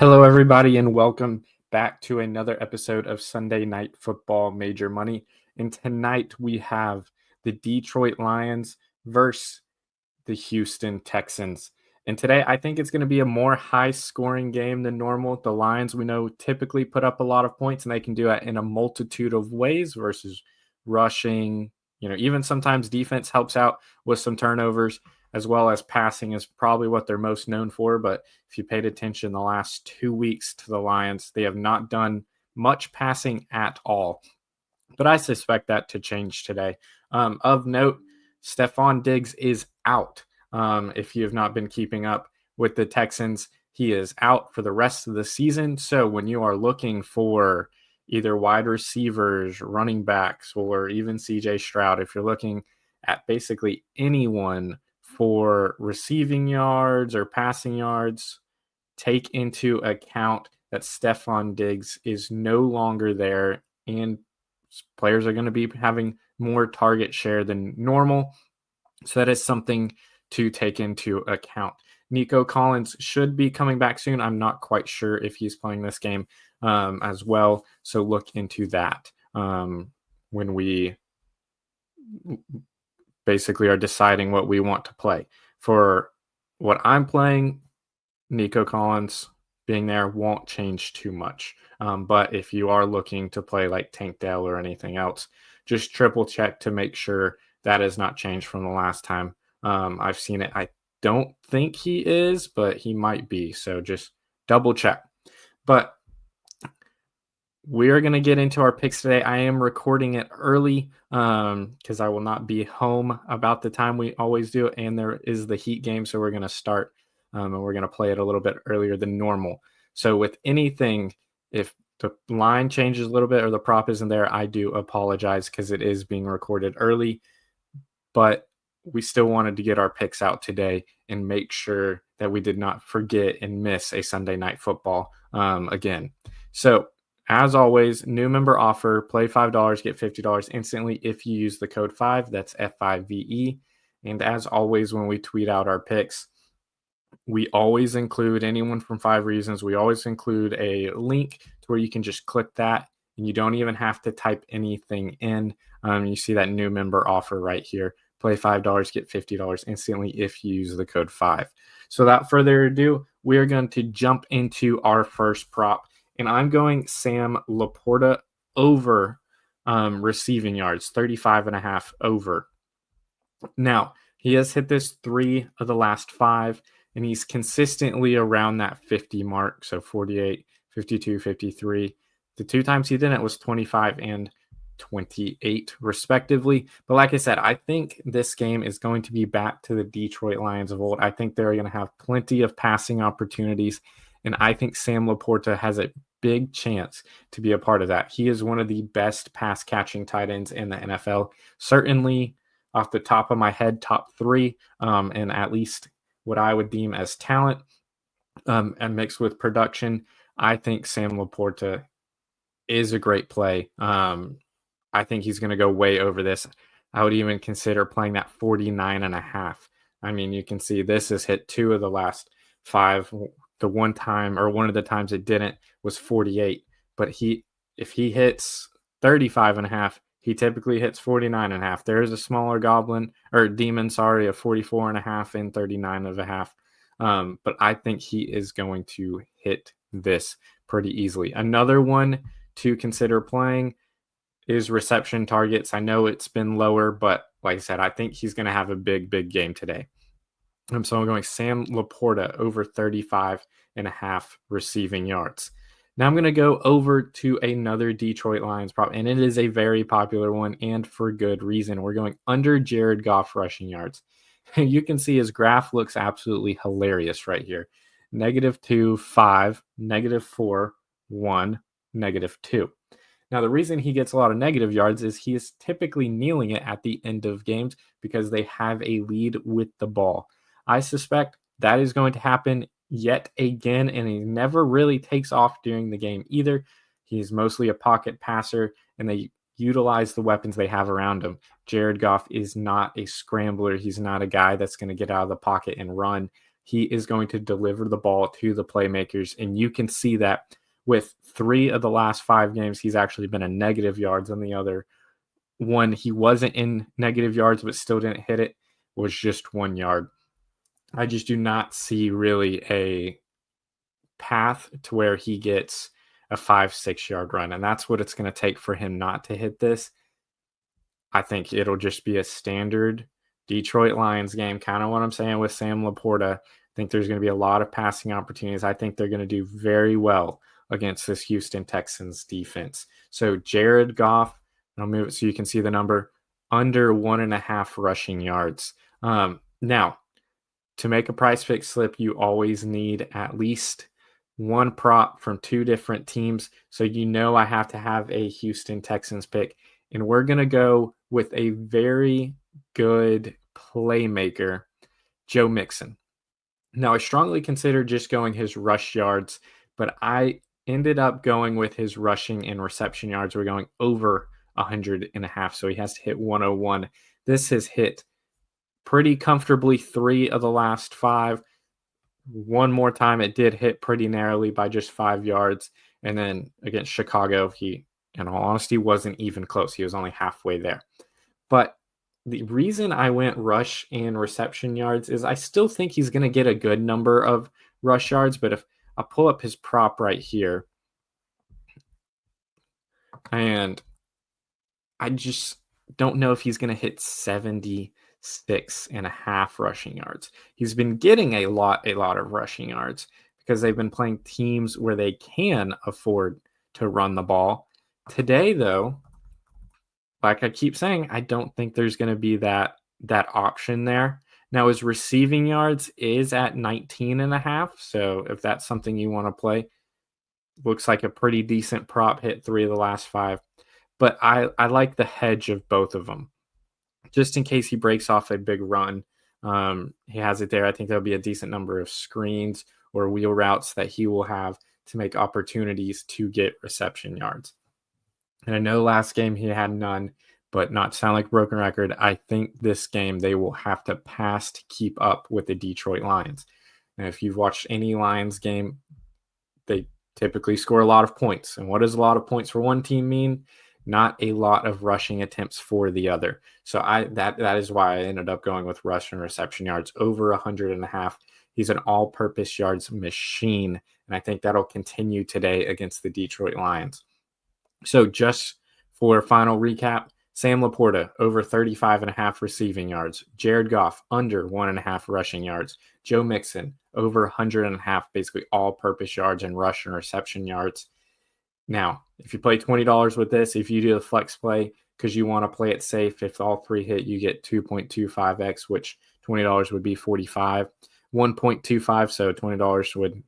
Hello, everybody, and welcome back to another episode of Sunday Night Football Major Money. And tonight we have the Detroit Lions versus the Houston Texans. And today I think it's going to be a more high-scoring game than normal. The Lions, we know, typically put up a lot of points, and they can do it in a multitude of ways versus rushing. Even sometimes defense helps out with some turnovers, as well as passing is probably what they're most known for. But if you paid attention the last 2 weeks to the Lions, they have not done much passing at all. But I suspect that to change today. Of note, Stephon Diggs is out. If you have not been keeping up with the Texans, he is out for the rest of the season. So when you are looking for either wide receivers, running backs, or even CJ Stroud, if you're looking at basically anyone for receiving yards or passing yards, take into account that Stephon Diggs is no longer there, and players are going to be having more target share than normal. So that is something to take into account. Nico Collins should be coming back soon. I'm not quite sure if he's playing this game as well. So look into that when we basically are deciding what we want to play. For what I'm playing, Nico Collins being there won't change too much. But if you are looking to play like Tank Dell or anything else, just triple check to make sure that has not changed from the last time I've seen it. I don't think he is, but he might be. So just double check. But we are going to get into our picks today. I am recording it early because I will not be home about the time we always do it. And there is the Heat game. So we're going to start and we're going to play it a little bit earlier than normal. So with anything, if the line changes a little bit or the prop isn't there, I do apologize because it is being recorded early. But we still wanted to get our picks out today and make sure that we did not forget and miss a Sunday Night Football again. So as always, new member offer, play $5, get $50 instantly if you use the code 5. That's F5VE. And as always, when we tweet out our picks, we always include anyone from 5 Reasons. We always include a link to where you can just click that and you don't even have to type anything in. You see that new member offer right here. Play $5, get $50 instantly if you use the code 5. So without further ado, we are going to jump into our first prop. And I'm going Sam Laporta over receiving yards, 35.5 over. Now, he has hit this 3 of the last 5, and he's consistently around that 50 mark. So 48, 52, 53. The 2 times he didn't was 25 and 28 respectively. But like I said, I think this game is going to be back to the Detroit Lions of old. I think they're going to have plenty of passing opportunities. And I think Sam Laporta has a big chance to be a part of that. He is one of the best pass catching tight ends in the NFL. Certainly off the top of my head, top 3, and at least what I would deem as talent and mixed with production. I think Sam Laporta is a great play. I think he's going to go way over this. I would even consider playing that 49.5. I mean, you can see this has hit 2 of the last 5. The one time, or one of the times it didn't, was 48. But if he hits 35.5, he typically hits 49.5. There is a smaller demon, of 44.5 and 39.5. But I think he is going to hit this pretty easily. Another one to consider playing is reception targets. I know it's been lower, but like I said, I think he's going to have a big game today. So I'm going Sam Laporta over 35.5 receiving yards. Now I'm going to go over to another Detroit Lions prop, and it is a very popular one, and for good reason. We're going under Jared Goff rushing yards. You can see his graph looks absolutely hilarious right here. -2, 5, -4, 1, -2. Now, the reason he gets a lot of negative yards is he is typically kneeling it at the end of games because they have a lead with the ball. I suspect that is going to happen yet again, and he never really takes off during the game either. He's mostly a pocket passer, and they utilize the weapons they have around him. Jared Goff is not a scrambler. He's not a guy that's going to get out of the pocket and run. he is going to deliver the ball to the playmakers. And you can see that with 3 of the last 5 games, he's actually been a negative yards. On the other one, he wasn't in negative yards, but still didn't hit it, was just 1 yard. I just do not see really a path to where he gets a 5-6 yard run. And that's what it's going to take for him not to hit this. I think it'll just be a standard Detroit Lions game, kind of what I'm saying with Sam Laporta. I think there's going to be a lot of passing opportunities. I think they're going to do very well against this Houston Texans defense. So Jared Goff, I'll move it so you can see the number, under 1.5 rushing yards. Now, to make a price pick slip, you always need at least one prop from 2 different teams. So I have to have a Houston Texans pick. And we're going to go with a very good playmaker, Joe Mixon. Now, I strongly considered just going his rush yards, but I ended up going with his rushing and reception yards. We're going over 100.5, so he has to hit 101. This has hit pretty comfortably 3 of the last 5. One more time, it did hit pretty narrowly by just 5 yards. And then against Chicago, he, in all honesty, wasn't even close. He was only halfway there. But the reason I went rush and reception yards is I still think he's going to get a good number of rush yards. But if I pull up his prop right here, and I just don't know if he's going to hit 76.5 rushing yards. He's been getting a lot of rushing yards because they've been playing teams where they can afford to run the ball. Today, though, like I keep saying, I don't think there's going to be that option there. Now, his receiving yards is at 19.5. So if that's something you want to play, looks like a pretty decent prop, hit 3 of the last 5. But I like the hedge of both of them. Just in case he breaks off a big run, he has it there. I think there'll be a decent number of screens or wheel routes that he will have to make opportunities to get reception yards. And I know last game he had none, but not to sound like a broken record, I think this game they will have to pass to keep up with the Detroit Lions. And if you've watched any Lions game, they typically score a lot of points. And what does a lot of points for one team mean? Not a lot of rushing attempts for the other. So that is why I ended up going with rush and reception yards over 100.5. He's an all-purpose yards machine, and I think that'll continue today against the Detroit Lions. So just for final recap, Sam Laporta, over 35.5 receiving yards. Jared Goff, under 1.5 rushing yards. Joe Mixon, over 100.5, basically all-purpose yards and rush and reception yards. Now, if you play $20 with this, if you do the flex play because you want to play it safe, if all 3 hit, you get 2.25x, which $20 would be 45. 1.25, so $20 would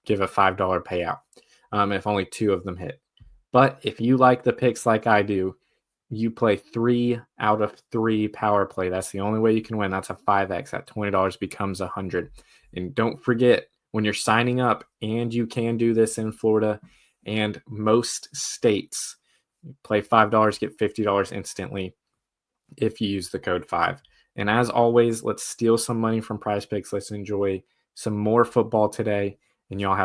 give a $5 payout if only 2 of them hit. But if you like the picks like I do, you play 3 out of 3 power play. That's the only way you can win. That's a 5x. That $20 becomes 100. And don't forget, when you're signing up, and you can do this in Florida and most states, play $5, get $50 instantly if you use the code 5. And as always, let's steal some money from Prize Picks. Let's enjoy some more football today, and y'all have